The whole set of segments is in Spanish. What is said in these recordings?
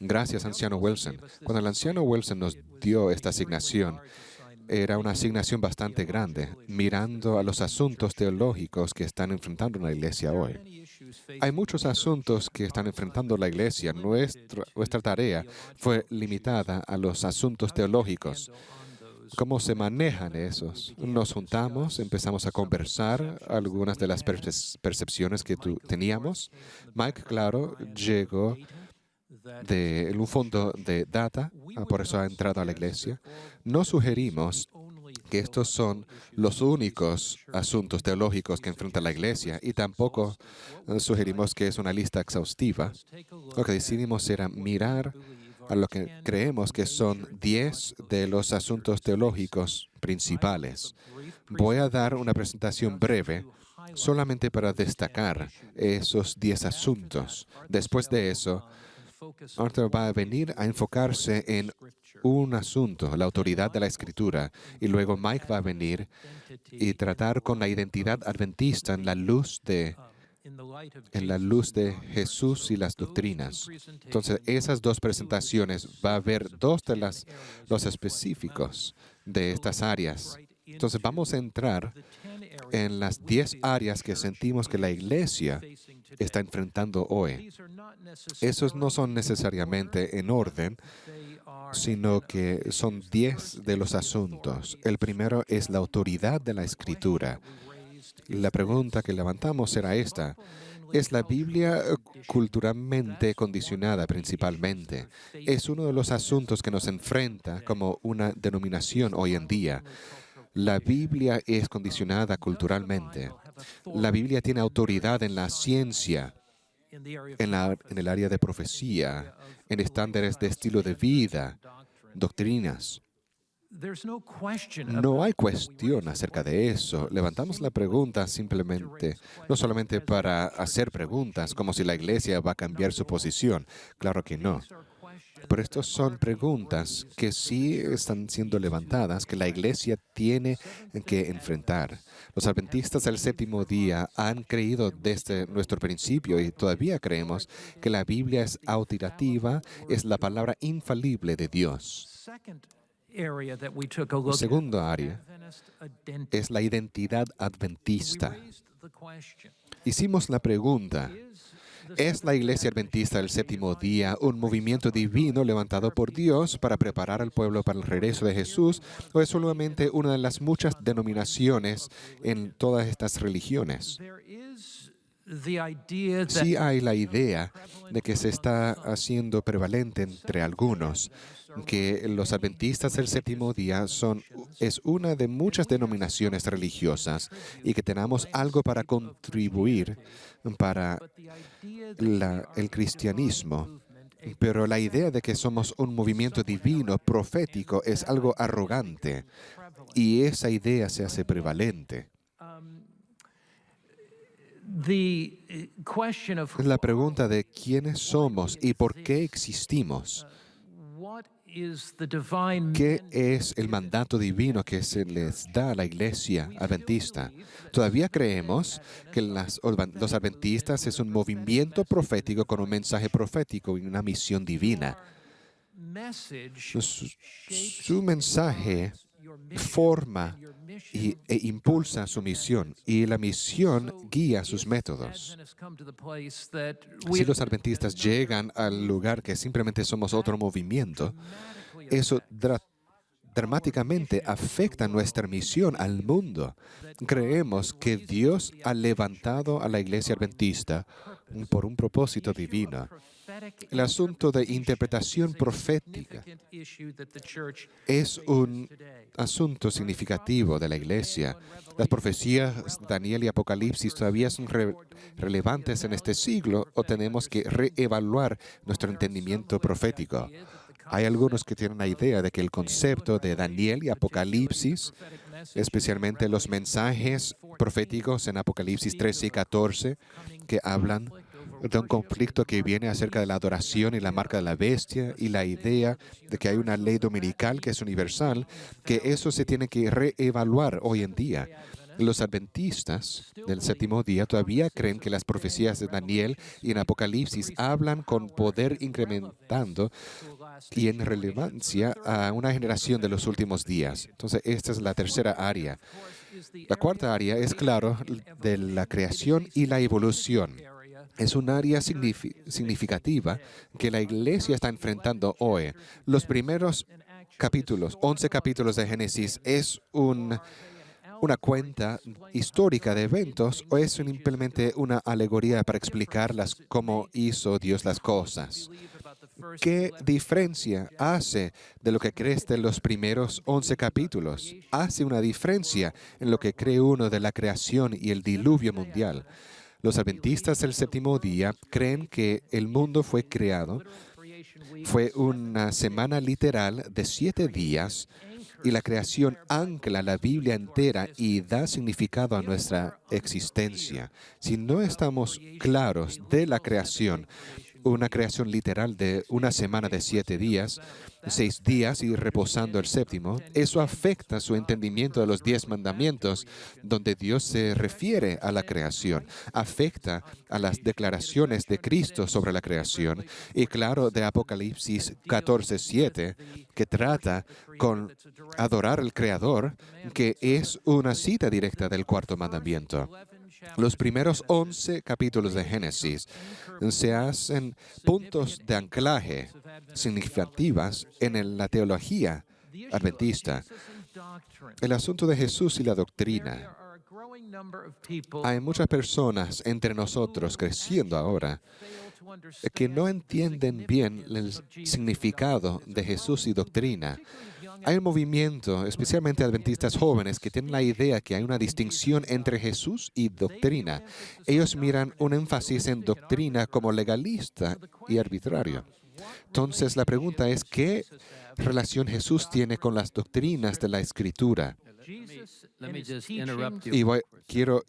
Gracias, anciano Wilson. Cuando el anciano Wilson nos dio esta asignación, era una asignación bastante grande, mirando a los asuntos teológicos que están enfrentando la iglesia hoy. Hay muchos asuntos que están enfrentando la iglesia. Nuestra tarea fue limitada a los asuntos teológicos. ¿Cómo se manejan esos? Nos juntamos, empezamos a conversar algunas de las percepciones que teníamos. Mike, claro, llegó de un fondo de data, por eso ha entrado a la iglesia. No sugerimos que estos son los únicos asuntos teológicos que enfrenta la iglesia y tampoco sugerimos que es una lista exhaustiva. Lo que decidimos era mirar a lo que creemos que son 10 de los asuntos teológicos principales. Voy a dar una presentación breve solamente para destacar esos 10 asuntos. Después de eso, Arthur va a venir a enfocarse en un asunto, la autoridad de la Escritura, y luego Mike va a venir y tratar con la identidad adventista en la luz de Jesús y las doctrinas. Entonces, esas dos presentaciones va a haber dos de los específicos de estas áreas. Entonces, vamos a entrar en las 10 áreas que sentimos que la iglesia está enfrentando hoy. Esos no son necesariamente en orden, sino que son 10 de los asuntos. El primero es la autoridad de la Escritura. La pregunta que levantamos era esta: ¿es la Biblia culturalmente condicionada principalmente? Es uno de los asuntos que nos enfrenta como una denominación hoy en día. La Biblia es condicionada culturalmente. La Biblia tiene autoridad en la ciencia, en el área de profecía, en estándares de estilo de vida, doctrinas. No hay cuestión acerca de eso. Levantamos la pregunta simplemente, no solamente para hacer preguntas, como si la iglesia va a cambiar su posición. Claro que no. Pero estas son preguntas que sí están siendo levantadas, que la iglesia tiene que enfrentar. Los adventistas del séptimo día han creído desde nuestro principio y todavía creemos que la Biblia es autoritativa, es la palabra infalible de Dios. Segundo área es la identidad adventista. Hicimos la pregunta: ¿es la Iglesia Adventista del Séptimo Día un movimiento divino levantado por Dios para preparar al pueblo para el regreso de Jesús, o es solamente una de las muchas denominaciones en todas estas religiones? Sí hay la idea de que se está haciendo prevalente entre algunos, que los adventistas del séptimo día es una de muchas denominaciones religiosas y que tenemos algo para contribuir para el cristianismo. Pero la idea de que somos un movimiento divino, profético, es algo arrogante y esa idea se hace prevalente. La pregunta de quiénes somos y por qué existimos. ¿Qué es el mandato divino que se les da a la iglesia adventista? Todavía creemos que los adventistas es un movimiento profético con un mensaje profético y una misión divina. Su mensaje forma e impulsa su misión y la misión guía sus métodos. Si los adventistas llegan al lugar que simplemente somos otro movimiento, eso dramáticamente afecta nuestra misión al mundo. Creemos que Dios ha levantado a la iglesia adventista por un propósito divino. El asunto de interpretación profética es un asunto significativo de la iglesia. Las profecías de Daniel y Apocalipsis todavía son relevantes en este siglo, o tenemos que reevaluar nuestro entendimiento profético. Hay algunos que tienen la idea de que el concepto de Daniel y Apocalipsis, especialmente los mensajes proféticos en Apocalipsis 13 y 14, que hablan de un conflicto que viene acerca de la adoración y la marca de la bestia y la idea de que hay una ley dominical que es universal, que eso se tiene que reevaluar hoy en día. Los adventistas del séptimo día todavía creen que las profecías de Daniel y en Apocalipsis hablan con poder incrementando y en relevancia a una generación de los últimos días. Entonces, esta es la tercera área. La cuarta área es, claro, de la creación y la evolución. Es un área significativa que la Iglesia está enfrentando hoy. Los primeros capítulos, 11 capítulos de Génesis, es una cuenta histórica de eventos o es simplemente una alegoría para explicar cómo hizo Dios las cosas. ¿Qué diferencia hace de lo que crees de los primeros 11 capítulos? Hace una diferencia en lo que cree uno de la creación y el diluvio mundial. Los adventistas del séptimo día creen que el mundo fue creado, fue una semana literal de 7 días y la creación ancla la Biblia entera y da significado a nuestra existencia. Si no estamos claros de la creación, una creación literal de una semana de 7 días, 6 días y reposando el séptimo, eso afecta su entendimiento de los 10 mandamientos, donde Dios se refiere a la creación, afecta a las declaraciones de Cristo sobre la creación y claro de Apocalipsis 14:7, que trata con adorar al Creador, que es una cita directa del cuarto mandamiento. Los primeros 11 capítulos de Génesis se hacen puntos de anclaje significativas en la teología adventista. El asunto de Jesús y la doctrina. Hay muchas personas entre nosotros creciendo ahora que no entienden bien el significado de Jesús y doctrina. Hay un movimiento, especialmente adventistas jóvenes, que tienen la idea que hay una distinción entre Jesús y doctrina. Ellos miran un énfasis en doctrina como legalista y arbitrario. Entonces, la pregunta es, ¿qué relación Jesús tiene con las doctrinas de la Escritura? Y quiero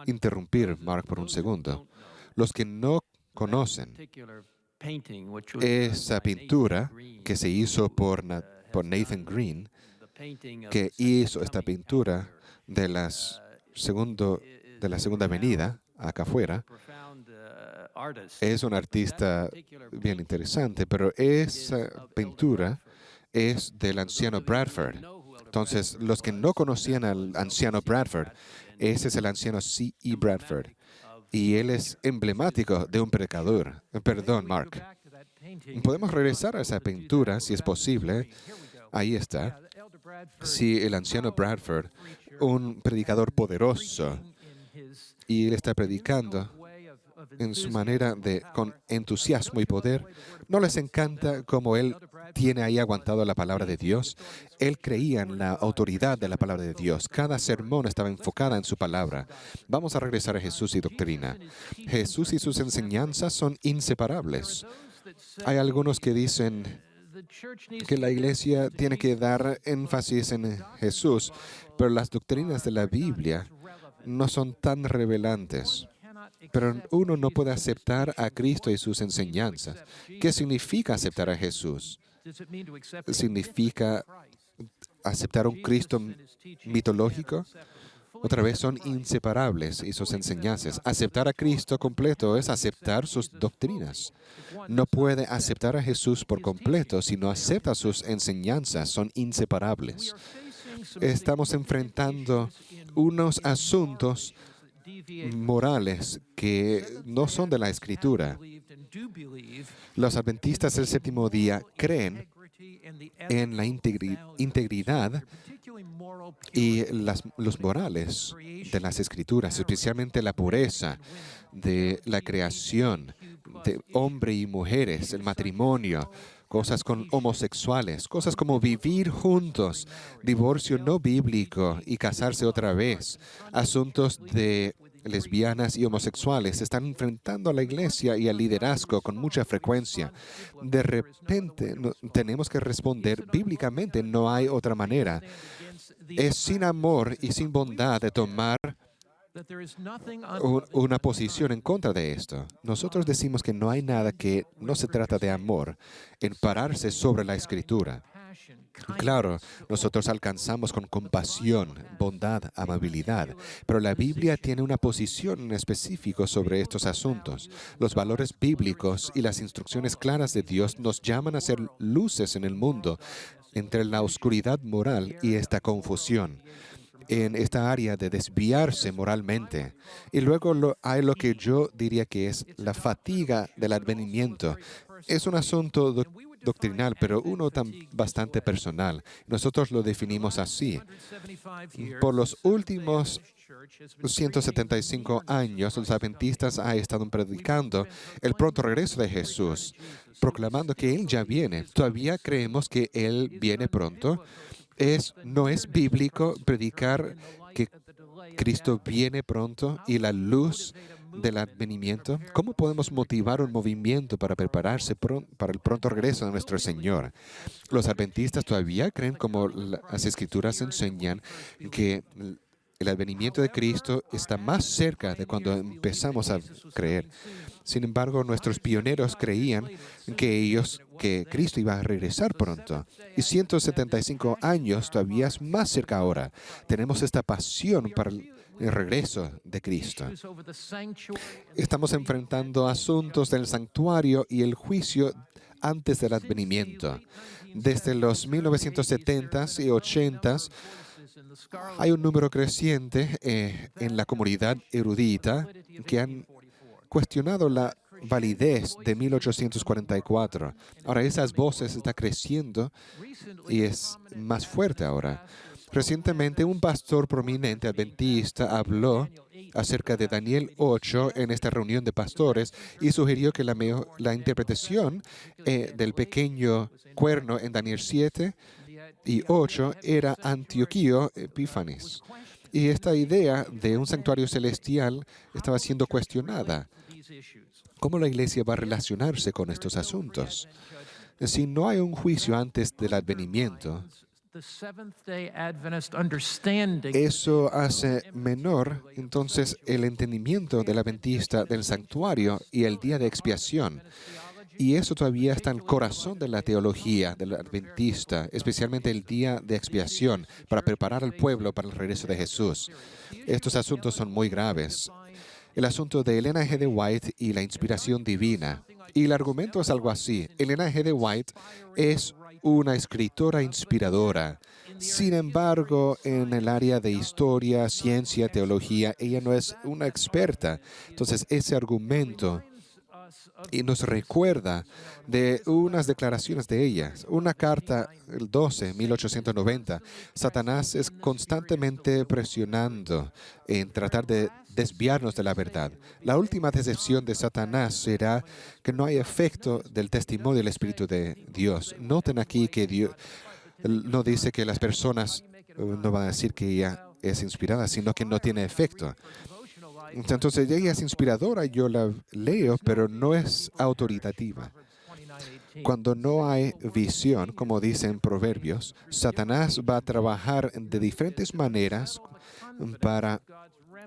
interrumpir, Mark, por un segundo. Los que no conocen esa pintura que se hizo por Nathan Green, que hizo esta pintura de la Segunda Avenida, acá afuera, es un artista bien interesante, pero esa pintura es del anciano Bradford. Entonces, los que no conocían al anciano Bradford, ese es el anciano C.E. Bradford. Y él es emblemático de un predicador. Perdón, Mark. Podemos regresar a esa pintura, si es posible. Ahí está. Sí, el anciano Bradford, un predicador poderoso, y él está predicando en su manera con entusiasmo y poder. ¿No les encanta cómo él tiene ahí aguantado la palabra de Dios? Él creía en la autoridad de la palabra de Dios. Cada sermón estaba enfocada en su palabra. Vamos a regresar a Jesús y doctrina. Jesús y sus enseñanzas son inseparables. Hay algunos que dicen que la iglesia tiene que dar énfasis en Jesús, pero las doctrinas de la Biblia no son tan revelantes. Pero uno no puede aceptar a Cristo y sus enseñanzas. ¿Qué significa aceptar a Jesús? ¿Significa aceptar un Cristo mitológico? Otra vez, son inseparables y sus enseñanzas. Aceptar a Cristo completo es aceptar sus doctrinas. No puede aceptar a Jesús por completo si no acepta sus enseñanzas. Son inseparables. Estamos enfrentando unos asuntos morales que no son de la Escritura. Los adventistas del séptimo día creen en la integridad y los morales de las Escrituras, especialmente la pureza de la creación, de hombre y mujeres, el matrimonio, cosas con homosexuales, cosas como vivir juntos, divorcio no bíblico y casarse otra vez, asuntos de lesbianas y homosexuales se están enfrentando a la iglesia y al liderazgo con mucha frecuencia. De repente tenemos que responder bíblicamente, no hay otra manera. Es sin amor y sin bondad de tomar una posición en contra de esto. Nosotros decimos que no hay nada que no se trata de amor en pararse sobre la Escritura. Claro, nosotros alcanzamos con compasión, bondad, amabilidad, pero la Biblia tiene una posición en específico sobre estos asuntos. Los valores bíblicos y las instrucciones claras de Dios nos llaman a ser luces en el mundo entre la oscuridad moral y esta confusión en esta área de desviarse moralmente. Y luego hay lo que yo diría que es la fatiga del advenimiento. Es un asunto doctrinal, pero uno bastante personal. Nosotros lo definimos así. Por los últimos 175 años, los adventistas han estado predicando el pronto regreso de Jesús, proclamando que Él ya viene. ¿Todavía creemos que Él viene pronto? No es bíblico predicar que Cristo viene pronto y la luz del advenimiento. ¿Cómo podemos motivar un movimiento para prepararse para el pronto regreso de nuestro Señor? Los adventistas todavía creen, como las Escrituras enseñan, que el advenimiento de Cristo está más cerca de cuando empezamos a creer. Sin embargo, nuestros pioneros creían que Cristo iba a regresar pronto. Y 175 años todavía es más cerca ahora. Tenemos esta pasión para el regreso de Cristo. Estamos enfrentando asuntos del santuario y el juicio antes del advenimiento. Desde los 1970s y 80s, hay un número creciente en la comunidad erudita que han cuestionado la validez de 1844. Ahora esas voces están creciendo y es más fuerte ahora. Recientemente un pastor prominente adventista habló acerca de Daniel 8 en esta reunión de pastores y sugirió que la interpretación del pequeño cuerno en Daniel 7 y 8 era Antioquío Epífanes. Y esta idea de un santuario celestial estaba siendo cuestionada. ¿Cómo la iglesia va a relacionarse con estos asuntos? Si no hay un juicio antes del advenimiento, eso hace menor entonces el entendimiento del adventista del santuario y el día de expiación. Y eso todavía está en el corazón de la teología del adventista, especialmente el día de expiación, para preparar al pueblo para el regreso de Jesús. Estos asuntos son muy graves. El asunto de Elena G. de White y la inspiración divina. Y el argumento es algo así. Elena G. de White es una escritora inspiradora. Sin embargo, en el área de historia, ciencia, teología, ella no es una experta. Entonces, ese argumento nos recuerda de unas declaraciones de ella. Una carta, el 12, 1890. Satanás es constantemente presionando en tratar de desviarnos de la verdad. La última decepción de Satanás será que no hay efecto del testimonio del Espíritu de Dios. Noten aquí que Dios no dice que las personas no van a decir que ella es inspirada, sino que no tiene efecto. Entonces ella es inspiradora, yo la leo, pero no es autoritativa. Cuando no hay visión, como dicen Proverbios, Satanás va a trabajar de diferentes maneras para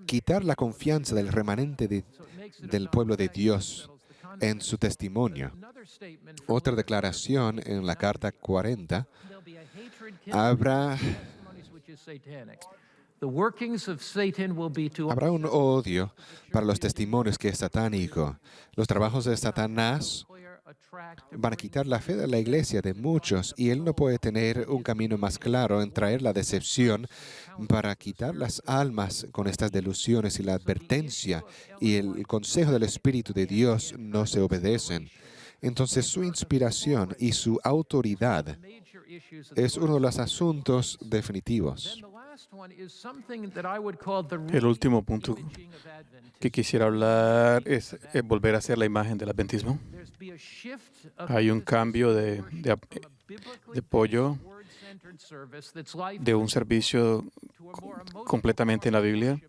quitar la confianza del remanente del pueblo de Dios en su testimonio. Otra declaración en la carta 40, habrá un odio para los testimonios que es satánico. Los trabajos de Satanás van a quitar la fe de la iglesia de muchos y él no puede tener un camino más claro en traer la decepción para quitar las almas con estas delusiones y la advertencia y el consejo del Espíritu de Dios no se obedecen. Entonces su inspiración y su autoridad es uno de los asuntos definitivos. El último punto que quisiera hablar es volver a hacer la imagen del adventismo. Hay un cambio de apoyo de un servicio completamente en la Biblia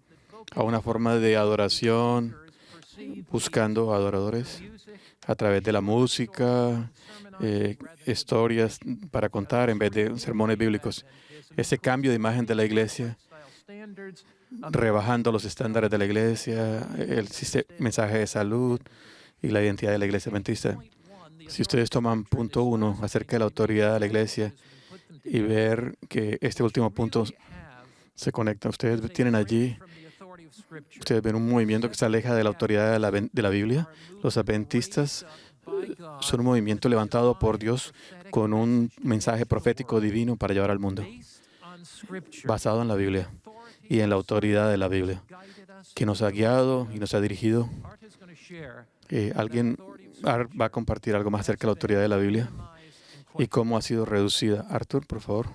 a una forma de adoración, buscando adoradores a través de la música, historias para contar en vez de sermones bíblicos. Ese cambio de imagen de la iglesia, rebajando los estándares de la iglesia, el mensaje de salud y la identidad de la iglesia adventista. Si ustedes toman punto 1 acerca de la autoridad de la iglesia y ver que este último punto se conecta. Ustedes tienen allí, ustedes ven un movimiento que se aleja de la autoridad de la Biblia. Los adventistas son un movimiento levantado por Dios con un mensaje profético divino para llevar al mundo, basado en la Biblia y en la autoridad de la Biblia, que nos ha guiado y nos ha dirigido. ¿Alguien va a compartir algo más acerca de la autoridad de la Biblia y cómo ha sido reducida? Arthur, por favor.